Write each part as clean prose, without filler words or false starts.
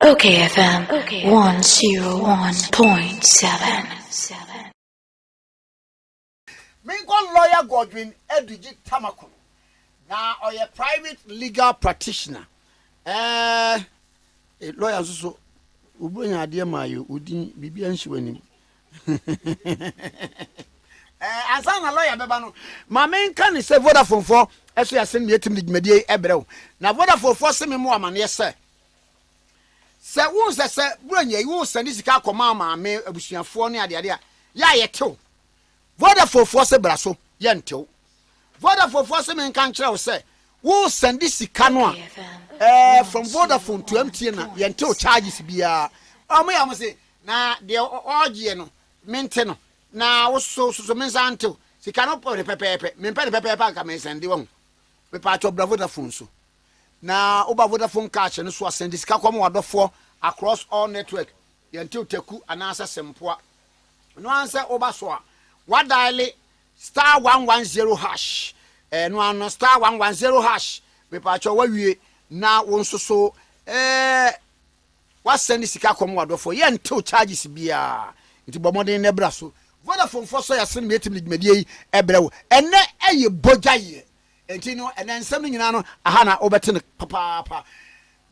OKFM 101.7. Mingon lawyer Godwin Edudzi Tamakulu. Now, or a private legal practitioner. Lawyer so ubunya adia mayo udin bibi anhwani. Asana lawyer beba no. Ma men kan say Vodafone for eso ya sen meetim digmedie ebrew. Na Vodafone for se me mo amane se. Se won se branya yi won sandi sika akoma ma me abusuafo ne ade ade a ya yetew. Vodafone for se braso ye ntew. Vodafone for se men kan kire wo se wo sandi sika no a from Vodafone to MTN na ye ntew charges bia. Omo ya mo se na de ogie no mente no na wo so men san ntew sika no pepepe men pepepe aka men sandi won. Me pa cho Vodafone so. Na oba Vodafone cash no so send sika kwam wadofo across all network yentil teku anasa sempoa no answer oba so a wadial star 110 hash no ano star 110 hash me pa cho wawie na won so wa send sika kwam wadofo yentil charges bia nti bomodin ne bra so Vodafone for so ya sen meeting medie ebrewo ene eye bojaye Entino and then something no ahana obetene papa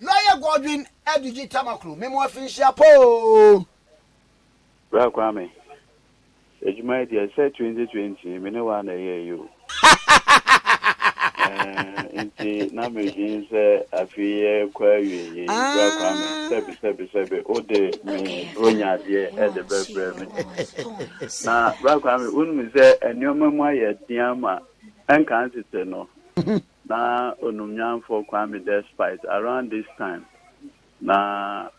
lawyer Godwin Edudzi Tamakulu memo afinshia po bra kwame ejuma dia say 2020 me ne wa na ye you enti na me jin say afiye kwa wiye bra kwame sebe o de me ronya de e de bebre me na bra kwame unu say enioma mu aye diama enkan tete no na onumnyan for Kwame Despite around this time na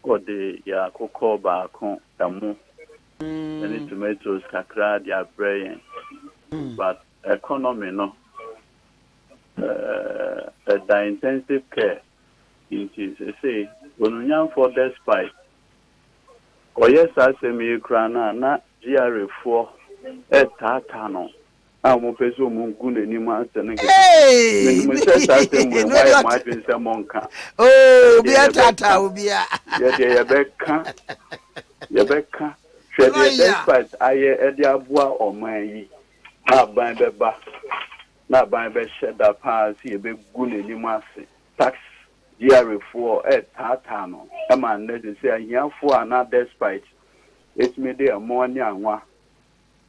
ode ya kokko ba kon amu any tomatoes kakra dia brain but economy no the intensive care it is say onumnyan for Despite oyes asemi kra na GR4 tata no mo peso mo ngune ni ma sene ke me se sa se mo why ma bin se monka bi atata obia ye beka hwe de Despite aye e de aboa oman yi na ban be sheda pass ye be gune ni ma se tax GR4 tata no e ma ne de se ahiafo ana Despite it me dey mo ni anwa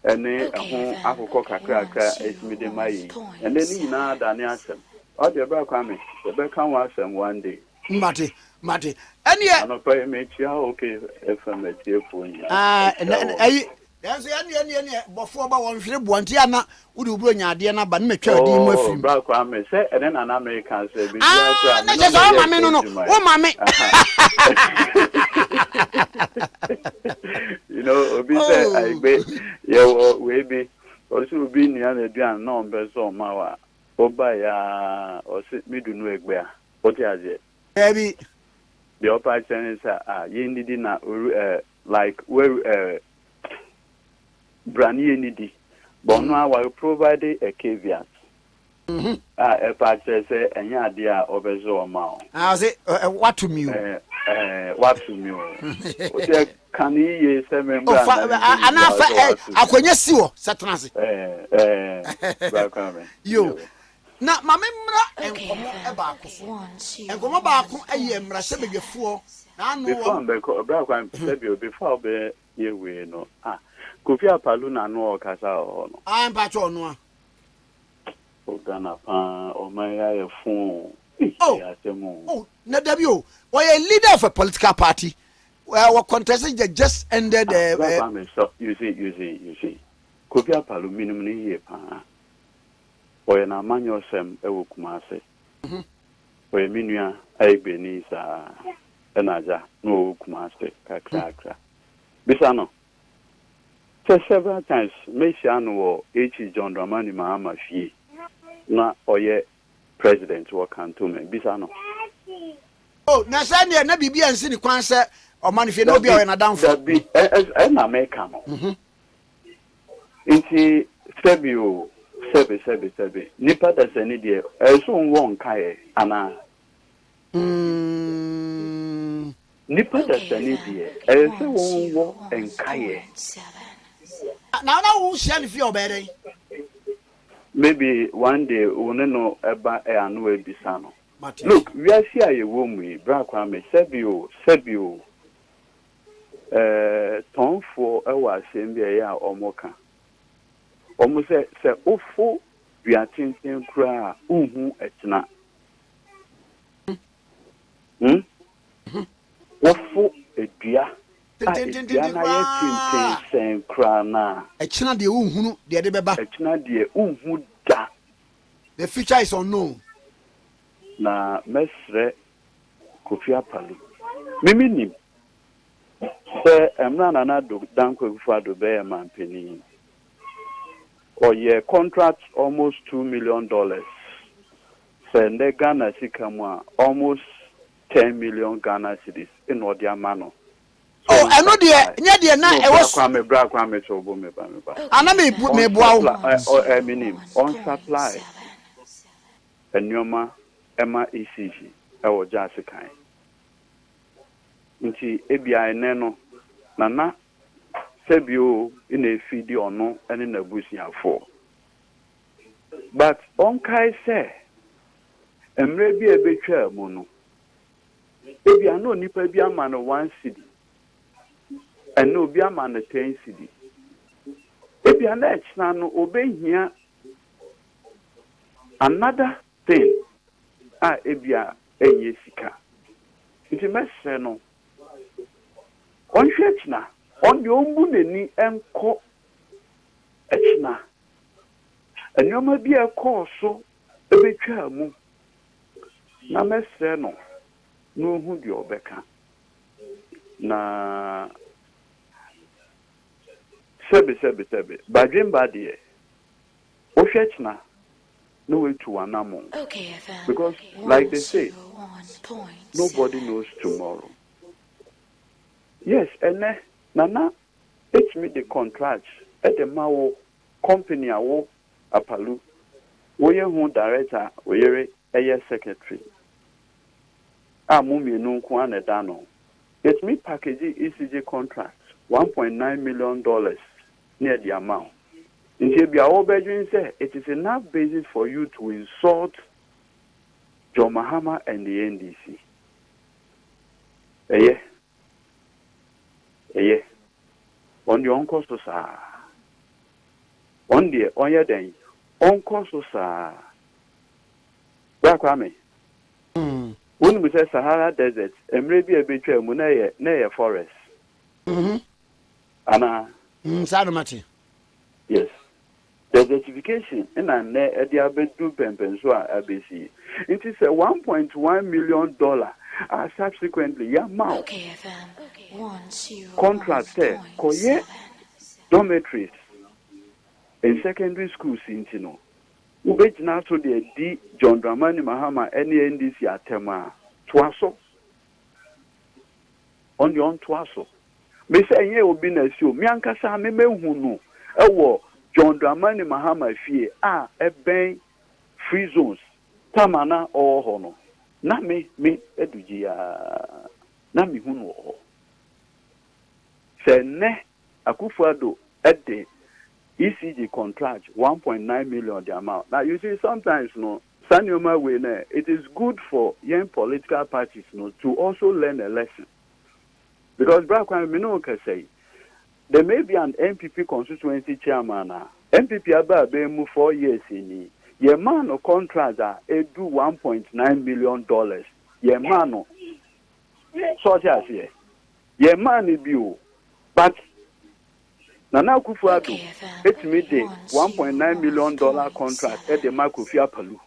ene ho akoko kakra esmide mai ene ni na da ne asem o de bra kwame e be kan wa asem one day mate ene ano pa me chia okay fm tie fo nya ayi dan so ene bofo ba won hwere buanti ana wudi ubro nya ade na ba ne metwa adi mu afim bra kwame se ene na American se be dia kra na je so mame no o mame you know obi say I be yo we be also be ni an eduan na on be so ma wa oba ya o se midunu egbe a o ti aje baby the upper channel say ye ndidi na like where brand ye ndidi but no I provide a caveat e pa say enya ade a obezo ma o say what to me what to me o say can ye say member ana fa akonya siwo satanase yo na mame mra enkomo e ba akoso enkomo ba ako aye mra se bedwefo na anu before be ko bra kwa before be ye we no Kofi Apalu na no okasa ho no mpa cho no a Ogana pa o maya ye fun na dabi o we a leader of a political party our contestant just ended you see Kofi Apalu minimum ni ye pa o na manyo sem e wo Kumase o ye minua aibe ni sa enaja no Kumase kakra bisa no several times me shanu H John Dramani Mahama fie na oye president wo kanto me bisa no na sane na bibia nsi ni kwan se o manifie na obi o na danfo bi na America no inti sebe nipa da sene de eso won kae ana nipa da sani die ɛyɛ sɛ wɔn wɔ nkaeɛ. Now who shall feel obey? Maybe one day one no eba e anu ebisa no. Look, we are here a woman we bra kwame sebio ton for e wa asem bi ya omoka. Omo se ofo dua tintin kura uhu etna. Ofo edua tintin kura na etna de uhunu de beba. Etna de uhu da. The future is unknown. Na mesre Kofi Apalu. Mimi nim. Se emna nana do danko Akufo-Addo be man penny. Or ye contract almost $2 million. Se ne Ghana sikamwa almost 10 million Ghana cedis in Odia Mano. Oh, I know the na e was bra kwame chobo me ba. Ana me bua minim on supply. Enyoma Emma ECG ewo jase kan. Nti ebia ene no nana sebio ina efidi ono ene na busiafo. But on kai say emre bi ebetwa mu no. Ebia no nipa bi ama no 1 cedi. Eno bi ama no 10 cedi. Ebia na echna no obehia another thing ebia enye sika. Nti mesre no onhwe echna on de ombu nani enko echna enyoma bi ekọ so ebetwa mu na mesre no no hu de obeka na sebe badwemba de ohwe echna no way to anamo. okayfm. Because like they say, nobody knows tomorrow. Yes, and nana it's me the contract at the Mao company awo Apalu. We who director, we a secretary. Mumi no kwane dano. It's me packaging ECG contract $1.9 million near the amount. In say it is enough basis for you to insult John Mahama and the NDC. On the uncle so sa. On the onya den uncle so sa. Kwame. When we say Sahara Desert, maybe a bit near forest. Anna. Sadamati. Yes. Desertification and an Ediabedu Pempensua ABC. It is a $1.1 million subsequently Yamau contract there Koye dormitories in secondary schools in Tino. Ubejina to the D John Dramani Mahama NDC Atema Twaso on the on Twaso. Me say ye obi na si o mi ankasa me mehunu ewo John Dramani Mahama fie eben free zones tamana o hono na me Edudzi na me hunu o se ne Akufo-Addo at the ECG contract 1.9 million the amount. Now you see sometimes Sanyoma way it is good for young political parties to also learn a lesson. Because Brakwan can say there may be an MPP constituency chairman. MPP about 4 years in ye man of contract do $1.9 million. Ye man such as ye man is but Nana Akufo-Addo it's me the $1.9 million contract at the Kofi Apalu.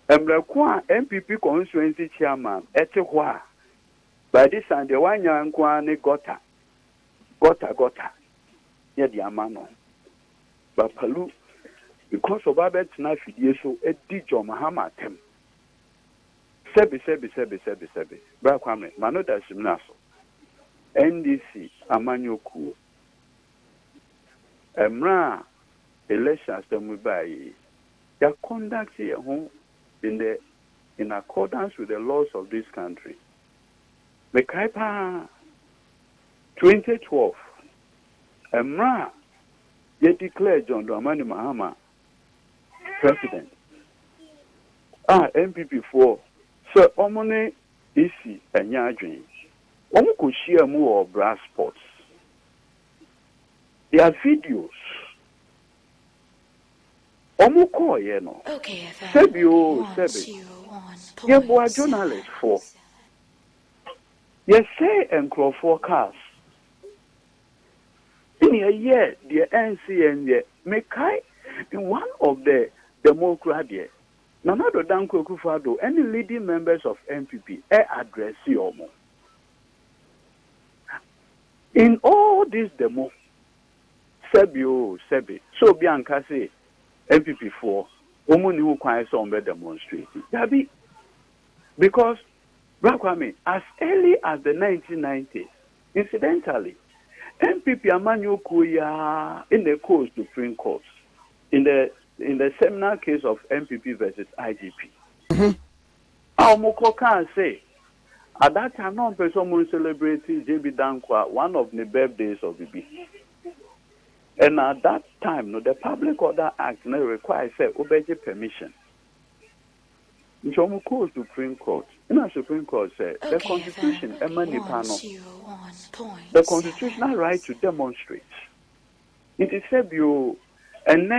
Emrekwa MPP constituency chairman etehwa by this time the one young kwane gota yeah the amano but Palu because of Babet na fidie so edi John Mahama tem sebi bra kwame mano da simnaso NDC amanyoku emra elections them by ya conduct here in accordance with the laws of this country. Mekaipa 2012. Emra ye declared John Dramani Mahama president. MPP 4. So omone isi enyadwen. Omo ko share mu or brass sports. There are videos. Omo ko ye no. Sebi. Ye boa journalist for. Ye say encrofor cars. In a year, the NCN Mekai in one of the Democrat here. Nanado Danko Kufado, any leading members of MPP address Yomo. In all this demo, Sebi, so Bianca say MPP 4, woman who quite some demonstrating. Yabi, because Rakwame, as early as the 1990s, incidentally, MPP Amanyo Kuya in the court Supreme Court in the seminal case of MPP versus IGP. Moko can say at that time no person celebrating JB Dankwa one of the birthdays of the B. And at that time, no, the Public Order Act no requires say obey permission. Nchomoko Supreme Court. In a Supreme Court said the Constitution the constitutional right to demonstrate. It is said you and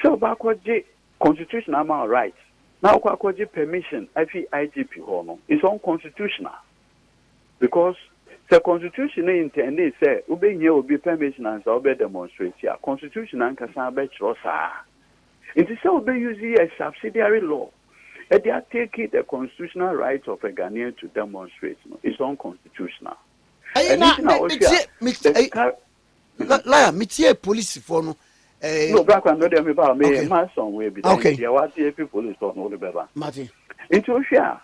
so bakwaje constitutional right. Now kwakwaje permission IGP hono. It's unconstitutional. Because the constitution intended say obey here will be permission and obey demonstrate here. Constitution and kasabe trosa. It is so obey using a subsidiary law. And they are taking the constitutional right of a Ghanaian to demonstrate. It's unconstitutional. Metie police for no. No, black and red about me. My son will be okay. People is on all the better. Martin. Into share.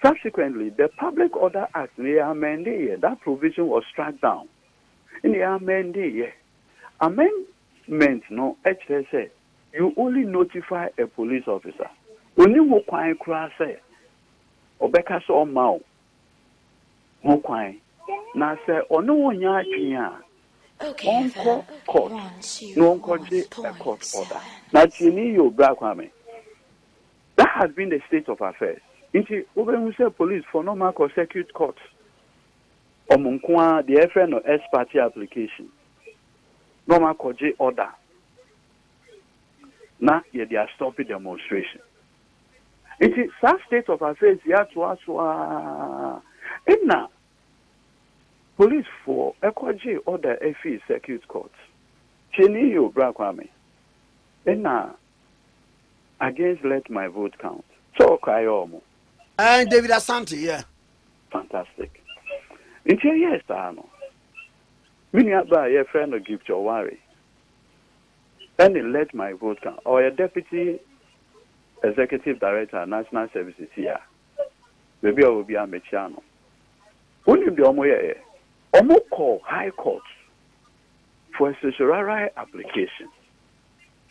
Subsequently, the Public Order Act in the amendment that provision was struck down. In the amendment, no, HSA, you only notify a police officer. Only mo kwai kura say obeka so ma mo kwai na say ono wonya atwen a onko court no onko je a court order na tini yo bra kwame. That has been the state of affairs. Inti we say police for normal circuit court omunkwa the FN or S party application normal court order na ye they are stopping demonstration. It is that state of affairs here to us. In now, police for ECOG order FE circuit court. Chini yo Brakwame. In now, against let my vote count. So Kayomo. And David Asante, yeah. Fantastic. Until yes, I know. Many by your friend or gift your worry. And let my vote count. Or a deputy Executive Director, National Services here. Maybe I will be a Mechiano. Only the Omo call High Court for a certiorari application.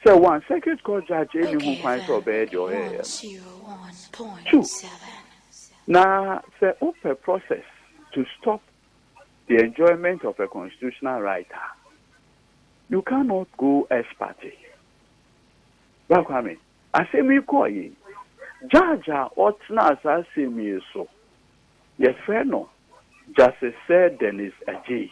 So one circuit court judge anyone finds to obey your area. 2. Now, the open process to stop the enjoyment of a constitutional right. You cannot go as party. Welcome. Asemi koyi jaja otna asemi so ye freno Justice said Dennis Aji.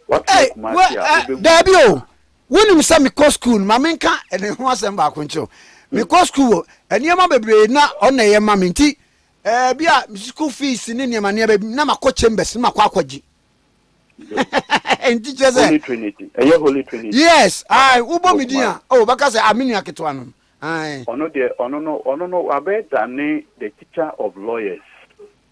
What Dabio when you say me co school mamenka and ho asem ba koncho me co school eniema bebre na ona ye maminti bia school fees ni niema ne na makọ chambers na makọ akwaji Holy Trinity. Holy Trinity. Yes, I ubo media. Oh, because I mean yaketwa no. Aye. Ono abet than the teacher of lawyers.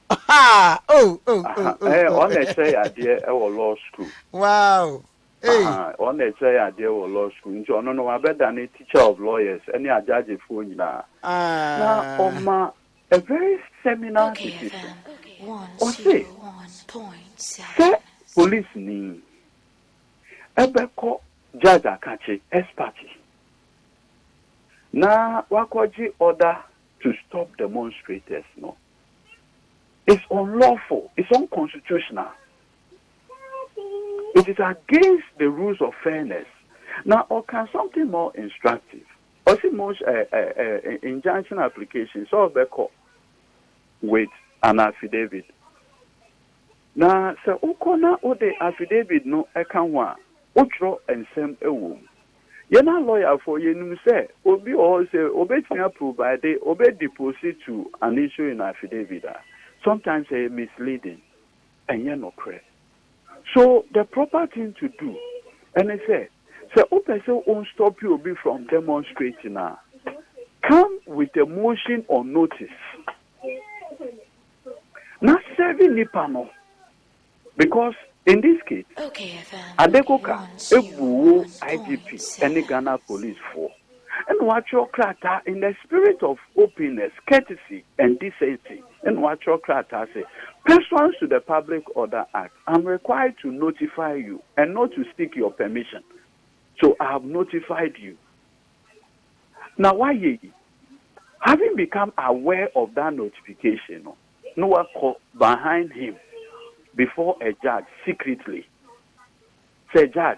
Oh. On they say idea our law school. Wow. Hey. On they say idea our law school. So no abet than a teacher of lawyers. Any a judge for you now. Now, a very seminal decision. Or say police ni ebeko judge akache expertise na wakoji order to stop demonstrators no It's unlawful. It's unconstitutional. It is against the rules of fairness. Now, or can something more instructive? Or see most injunction applications of the court with an affidavit. Now, so ukona o the affidavit no ekanwa utro and sem ewu. Yena lawyer for you say obi or say obetinya provide obe deposit to an issue in affidavit. Sometimes misleading and you're not correct. So the proper thing to do, and I say, so person won't stop you from demonstrating now. Come with a motion or notice. Not serving Nipano. Because in this case, Adekoka, Ebu, IGP, any Ghana police for. And watch your crata in the spirit of openness, courtesy, and decency. And watch your crata say, pursuant to the Public Order Act, I'm required to notify you and not to seek your permission. So I have notified you. Now, why ye? Having become aware of that notification, no one called behind him before a judge secretly. Say, Judge,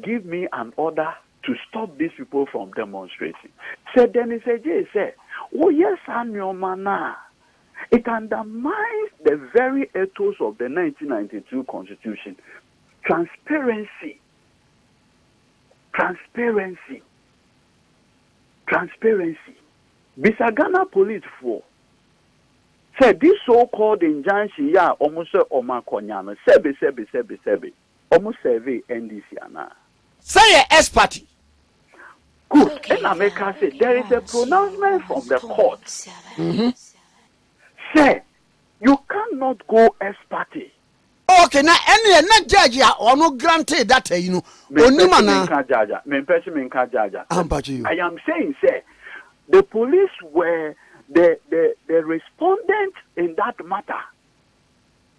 give me an order to stop these people from demonstrating. Said then he said, oh yes, I'm your man. It undermines the very ethos of the 1992 Constitution. Transparency. Bisagana police for said this so-called injunction ya almost omakonyano sebe almost survey NDC ana. Say S party. Good. Okay, and America said there is a pronouncement from the court. Say you cannot go as party. Okay, now any not judge or no granted that you know. I am saying, say the police were the respondent in that matter.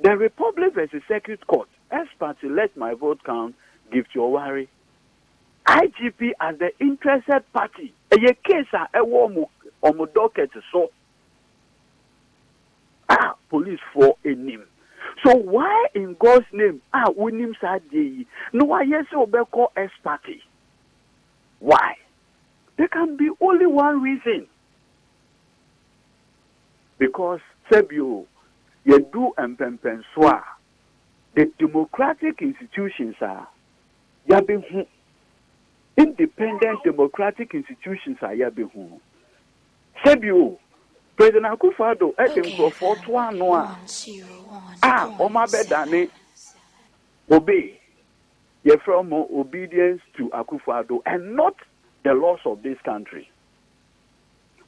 The Republic versus Circuit Court. As party, let my vote count. Give your worry. IGP as the interested party. A case a warm docket so. Police for a name. So why in God's name we name Sadi? No, why yes call S party? Why? There can be only one reason. Because Sebio, you do and Pempenswa, the democratic institutions are yabihu. Independent democratic institutions are yabihu. Sebio. President Akufo-Addo etim for 4 noa. Oma bedane obey. Ye from obedience to Akufo-Addo and not the laws of this country.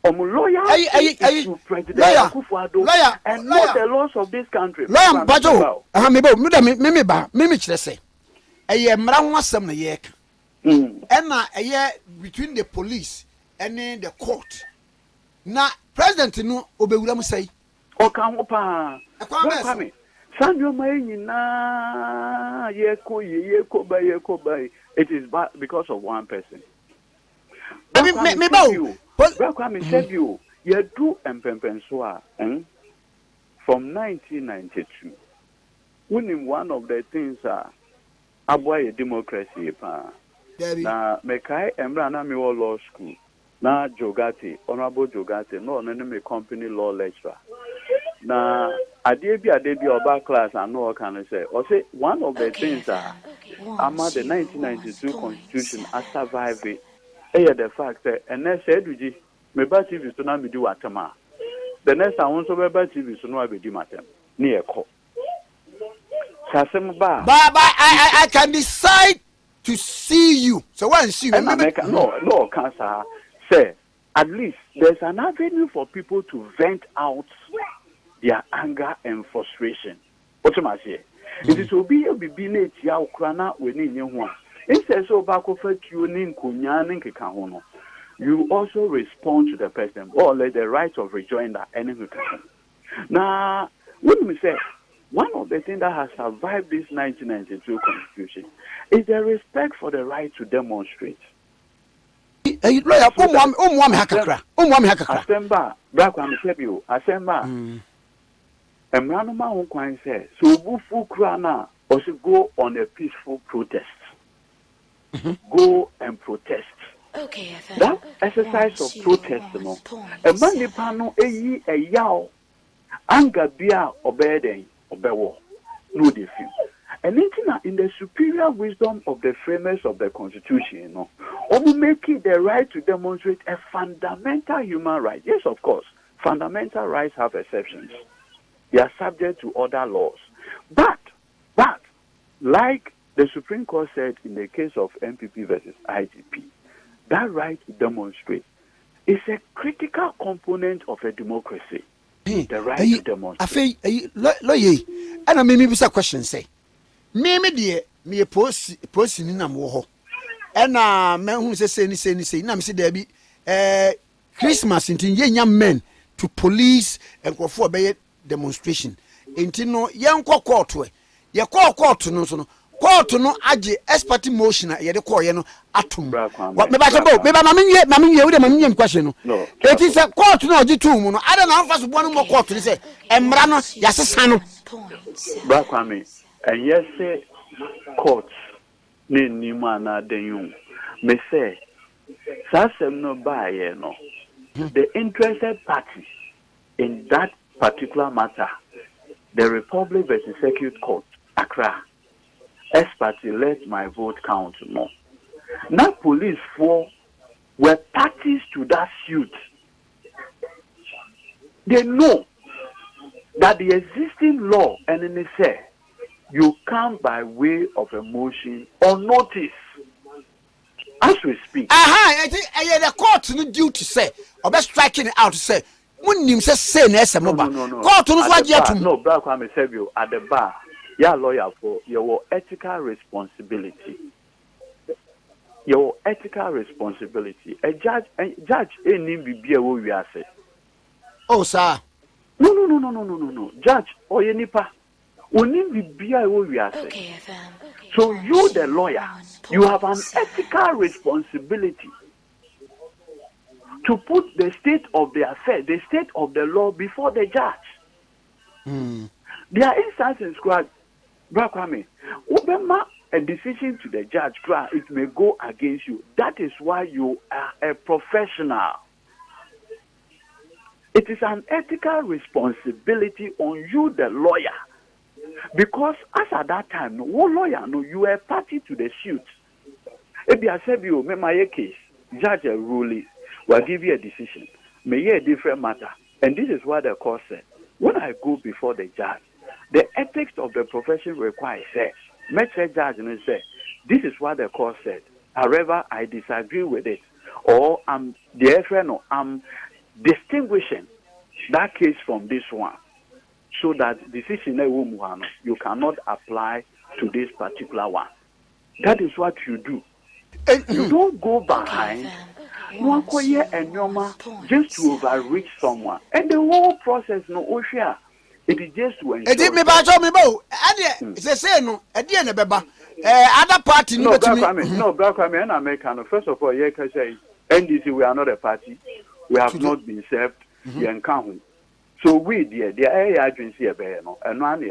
Loyal to President Akufo-Addo and not the laws of this country. Lawyer Bajo, me say. Aye mra wasam na ye ka. Na aye between the police and the court. Na president no obewura mu say oka ho pa kwame sanyo mai nyina yeko ba it is because of one person. Me bawo kwame said you do empempenso a from 1992 winning one of the things aboy democracy pa na mekai emra na me law school. Na Jogati, Honorable Jogati, no enemy company law lecturer. Na adebi oba class and no can say. Or say one of the things that under the 1992 Constitution I survived it. The fact that and next Edudzi, me ba TV so na me do atama. The next I want so be ba TV so no be do matem. Ni eko. Sasem ba. I can decide to see you. So when see you, no cancer. Say, at least there's an avenue for people to vent out their anger and frustration. What am I saying? It is obi bibine tia ukrana weni nyehu. Instead so bako fa tuning kunyanin kekahono. You also respond to the person or let the right of rejoinder anything. Now, when we say one of the things that has survived this 1992 Constitution is the respect for the right to demonstrate. Lawyer, hakakra. Asemba, black one tell you, Asemba. Emranoma Unkwan says, so Bufu Krana also go on a peaceful protest. Go and protest. okayfm. That exercise of protest, a man nipano a yaw, anger bia obeying, obewo, no defeat. And in the superior wisdom of the framers of the Constitution, we make it the right to demonstrate a fundamental human right. Yes, of course, fundamental rights have exceptions. They are subject to other laws. But, like the Supreme Court said in the case of MPP versus IGP, that right to demonstrate is a critical component of a democracy. The right to demonstrate. Lawyer, and I maybe a question say, maybe dear, me a post in Namwo, and man who say, Nam see there be Christmas into young men to police and go for a demonstration. Into no young court way, your court no so. Court no aje expert motion ye de call ye no atum what me ba so bo me ba mamenye we de mamenye question no it is a court no aje tum no ada na anfa so bo no mo court ni say emra no yasesa no bra kwame and yes say court ni ni ma na den me say sasem no ba ye no the interested party in that particular matter, the Republic versus Circuit Court Accra, experts let my vote count more. Now police were parties to that suit. They know that the existing law and in say you come by way of a motion or notice. As we speak. The court no due to say or be striking it out to say munim say na ese mo ba court no so age atum. No, bra kwa me serve at the bar. Ya lawyer for your ethical responsibility. Your ethical responsibility. A judge any bibia wo wi ase. Oh sir. No. Judge or nipa. Oni bibia wo wi ase. So you the lawyer, you have an ethical responsibility to put the state of the affair, the state of the law before the judge. There are instances where Brakwame, Obama a decision to the judge, it may go against you. That is why you are a professional. It is an ethical responsibility on you, the lawyer. Because as at that time, no lawyer, no, you were party to the suit. If I said you, my case, judge a ruling, will give you a decision. May a different matter. And this is what the court said. When I go before the judge, the ethics of the profession requires says, make the judge and say, this is what the court said. However, I disagree with it. Or I'm distinguishing that case from this one. So that decision you cannot apply to this particular one. That is what you do. You don't go behind just to overreach someone. And the whole process, it is just to ensure. Other party no, and American. First of all, say NDC, we are not a party. We have not been served. We encounter. So we the area agency and one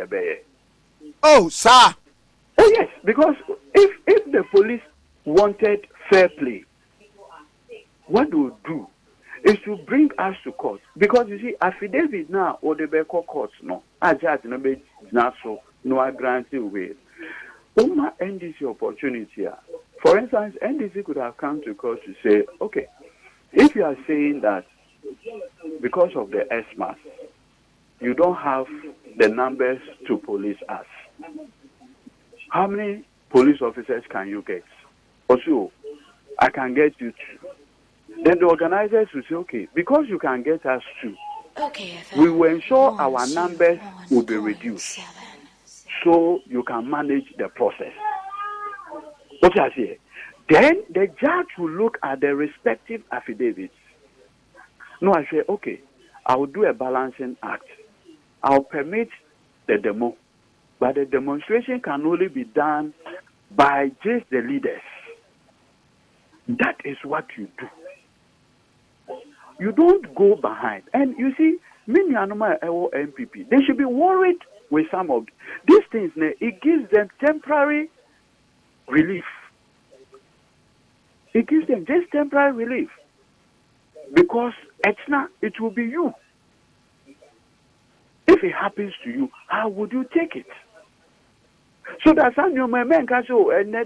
oh, sir. Oh yes, because if the police wanted fair play, what they would do is to bring us to court. Because you see, affidavit now or the Beko courts no, I judge no be not so no grant you with. Uma NDC opportunity. For instance, NDC could have come to court to say, okay, if you are saying that because of the SMAS, you don't have the numbers to police us. How many police officers can you get? Also, I can get you 2. Then the organizers will say, okay, because you can get us 2, we will ensure our numbers will be reduced. So you can manage the process. What I say? Then the judge will look at the respective affidavits. No, I say, okay, I will do a balancing act. I'll permit the demo, but the demonstration can only be done by just the leaders. That is what you do. You don't go behind. And you see, many animal MPP, they should be worried with some of these things. It gives them temporary relief. It gives them just temporary relief. Because it will be you. If it happens to you, how would you take it? So that's how your man can show and now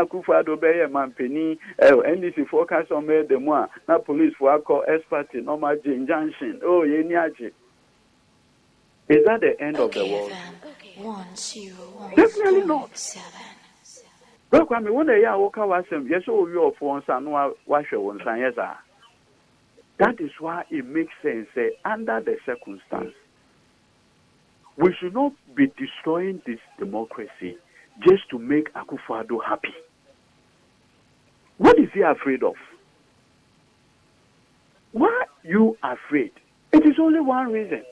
Kufado Bay man penny NDC forecast on me the more now police for call expert in normal junction. Oh yeniaji. Is that the end of the world? Definitely not. Look, I mean, when they are walking was yes, oh, you for one wash your one son, yes, sir. That is why it makes sense, under the circumstance, we should not be destroying this democracy just to make Akufo-Addo happy. What is he afraid of? Why are you afraid? It is only one reason.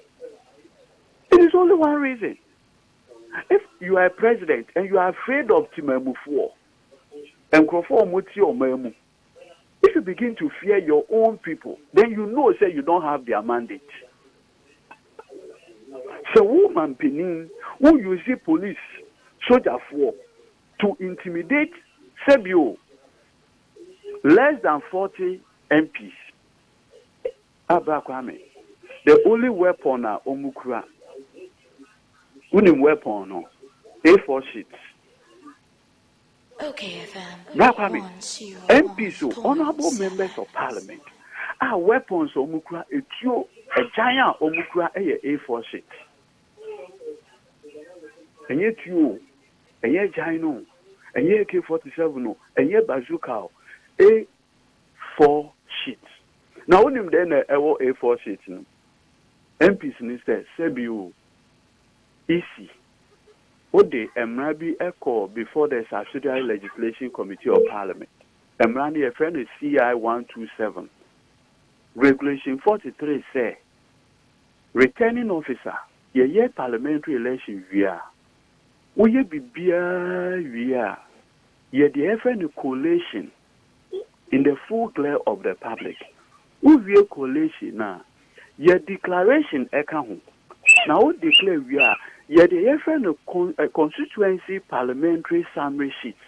It is only one reason. If you are a president and you are afraid of Timamufuo and Krofo, if you begin to fear your own people, then you know say you don't have their mandate. So woman Penin, who you see police, soldier for to intimidate Sebio less than 40 MPs. Abakwame, the only weapon are Omukura. Unim weapon no A4 sheets. Okayfm. MPs, honorable members of parliament, our weapons Omukura, a giant Omukura A4 sheet. And yet you, and yet Gino, and yet AK-47, and yet bazooka A4 sheets. Now when him then A4 sheets, MPs instead Sebiu. Easy. What the Emrabi echo before the Subsidiary Legislation Committee of Parliament. Emrani a friend is CI 127. Regulation 43 say returning officer, ye parliamentary election via. Ye bibia via. Ye the friend collation in the full glare of the public. Ye collation na. Ye declaration account. Now we declare we are a constituency parliamentary summary sheets.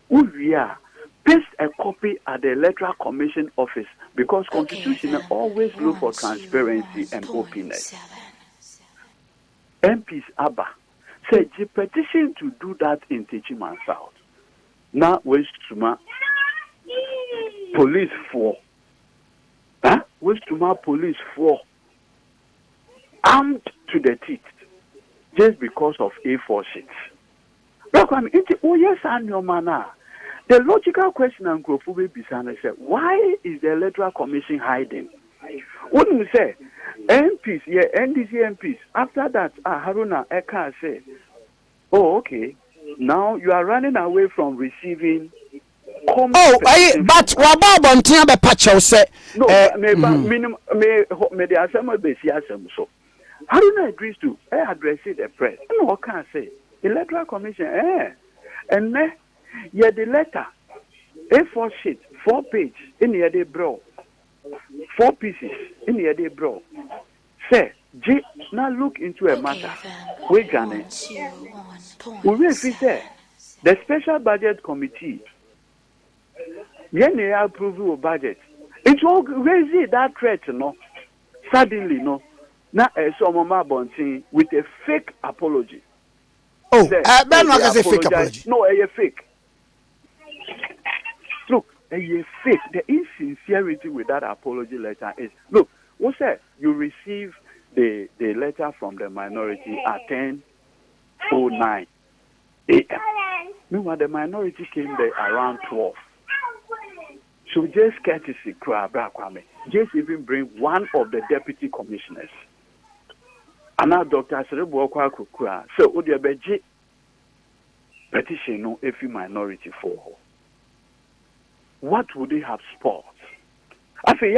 We are paste a copy at the Electoral Commission office because constitution always look for transparency and openness. MPs Abba said the petition to do that in Techiman South. Now West Suma police for West Suma police for armed to the teeth just because of A4 sheets. Look, I mean, yes, and your manner. The logical question and Grofube Bisana said, why is the Electoral Commission hiding? When we say MPs, NDC MPs, after that, Haruna Eka said, oh, okay, now you are running away from receiving. But what about Bontina Pacho said? No, may the assembly be so. Haruna agrees to address the press. No, what can I say? Electoral Commission, and then the letter, A4 sheet, 4 pages in the day bro, 4 pieces in the day bro. Say, now look into a matter. We can we will say the special budget committee. When they approve your budget, it will raise that threat, no. Suddenly, no. Now, some bonting with a fake apology. Oh, that's not a fake apology. No, a fake. Look, a fake. The insincerity with that apology letter is, look, what said you receive the letter from the minority at 10:09 a.m. Meanwhile, the minority came there around 12. So just courtesy, just even bring one of the deputy commissioners. And now Dr. Serebo Kwakukura, so would you be petition no every minority for her? What would they have spoiled? I say,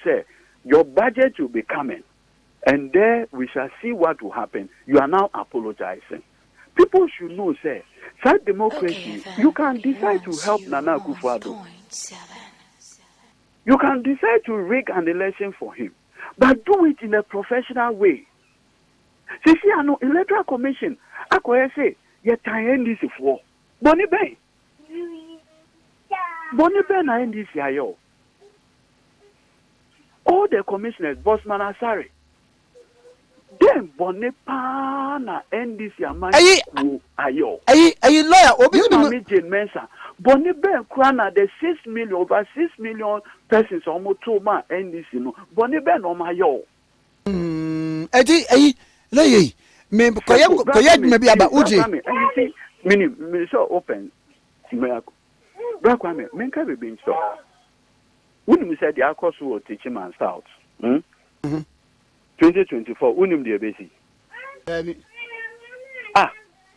say your budget will be coming, and there we shall see what will happen. You are now apologizing. People should know, say, that democracy, you can decide to help Nana Akufo-Addo. You can decide to rig an election for him, but do it in a professional way. See, I know electoral commission. I could say, "You're tying this for Bonnie Bay. Bonnie Bay na NDC ayo. All the commissioners, Bossman Asari. Then Bonnie Pa na NDC amani ayo. Ayi lawyer. Obi Mami Jane Mensa. Bonnie Bay Krana the 6 million over 6 million persons almost 2 man NDC no. Bonnie Bay no mayo. Ayi lawyer. Me koye maybe about Uji. And you see, me so open. Black women, men can be being so. When we said the Akos will teach him and South, 2024, unim the basic.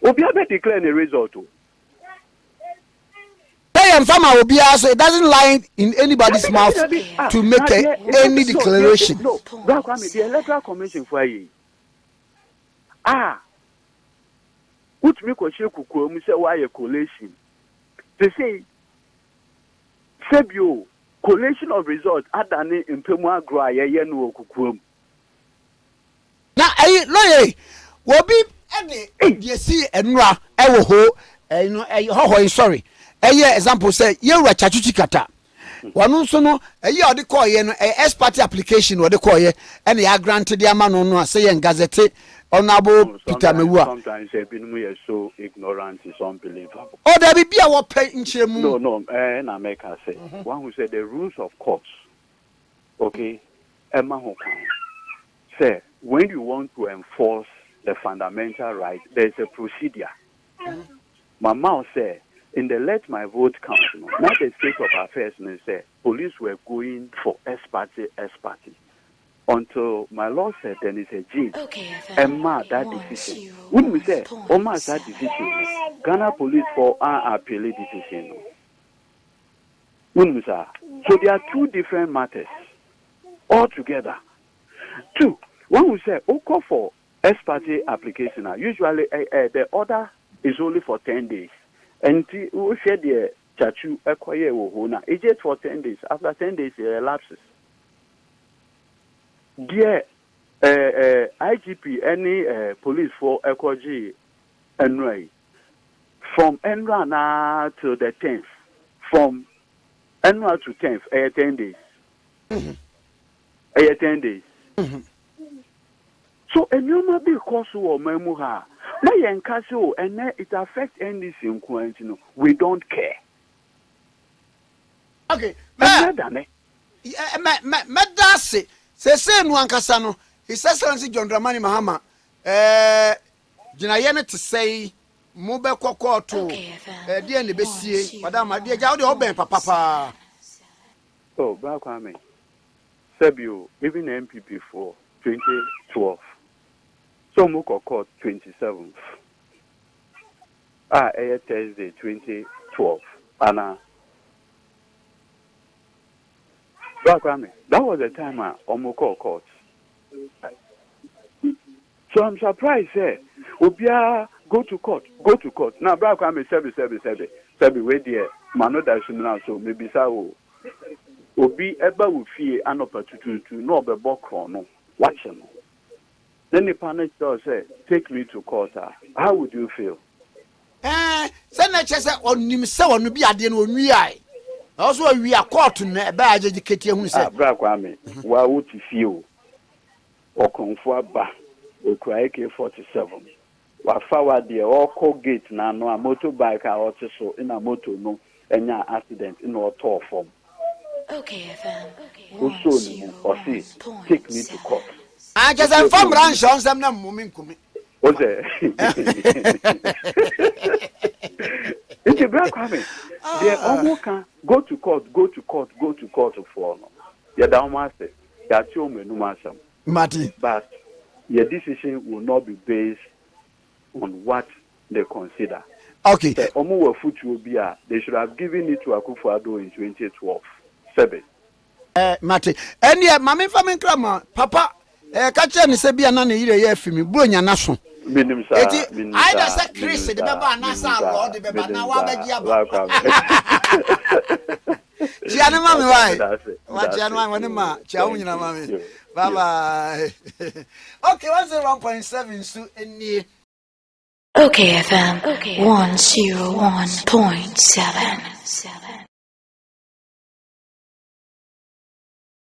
Obiabe declared the result. And farmer will be so it doesn't lie in anybody's mouth to make any declaration. No, Black women, the electoral commission for you. What me ko sheku ko mu say why a collation. They say Sebio collation of results adane impemu agro ayeye no okukuam. Na lawyer will be any you see enra e wo ho sorry. Example say you ra chachuchi kata. Wanu so no ode call ye no ex parte application ode call ye and ya granted the amano no say en gazette honorable Peter Mewua. Sometimes we are so ignorant is unbelievable. Oh, there be a what pay in Chemu. No, and I make her say one who said the rules of courts. Okay, Emma Hokan say when you want to enforce the fundamental right, there's a procedure. My mouth said in the Let My Vote count, not the state of affairs, and say police were going for ex parte. Until my law said then it's a G. Emma that decision. When we say Oma that decision, Ghana police for appeal decision. When we say so there are two different matters altogether. Two, when we say Oko for ex parte application, usually the order is only for 10 days. And we share the chachu ekoye wohona. It's just for 10 days. After 10 days it elapses. Dear IGP, any police for Ekoji Enray, from Enra to the 10th, from Enra to 10th, 10 days. 10 days. So, a new be cause or memoha. My Yankasio, and it affects any sequence, we don't care. Okay, madame. Madame. Say no ankasa no His Excellency John Dramani Mahama Jinayene to say Mube Koko to dear Nebesie Madame dear Jawdi Oben papa. Oh, Bakwame Sebio even MPP for 2012 so Muko court 27th Thursday 2012 Anna Bakwame, that was the time Omoko court. So I'm surprised, Obia go to court. Now, Bakwame, Sebi, wait there, Mano Dashuna, so maybe so. Obi Eba will fear an opportunity to know the Bokrono. Watch him. Then the panel said, take me to court. How would you feel? Senator on himself on be at the end of me. Also, we are caught in a bad educated who said, Brakwame, why would you feel? Or comfort ba, or cry AK-47. While forward the all gate now, no, a motorbike or so in a motor, no, and your accident in our tour form. okayfm. Who soon or see, take me to court. I just am from branch on some moving. Was there? It's a black woman. They almost can go to court for no. You're down master. You're too many master. Marty. But your decision will not be based on what they consider. Okay. The Omo foot will be they should have given it to Akufo-Addo in 2012. 7. Marty. And yeah, Mammy Famine Crama, Papa, catcher and Sabia Nana, you're filming, Brunya National. I just said Chris, the Baba Nasa, or the Baba now. Chia no mami why? What chia no mami ma? Chia unyina mami. Bye bye. Okay, 101.7 so any OKFM 101.7.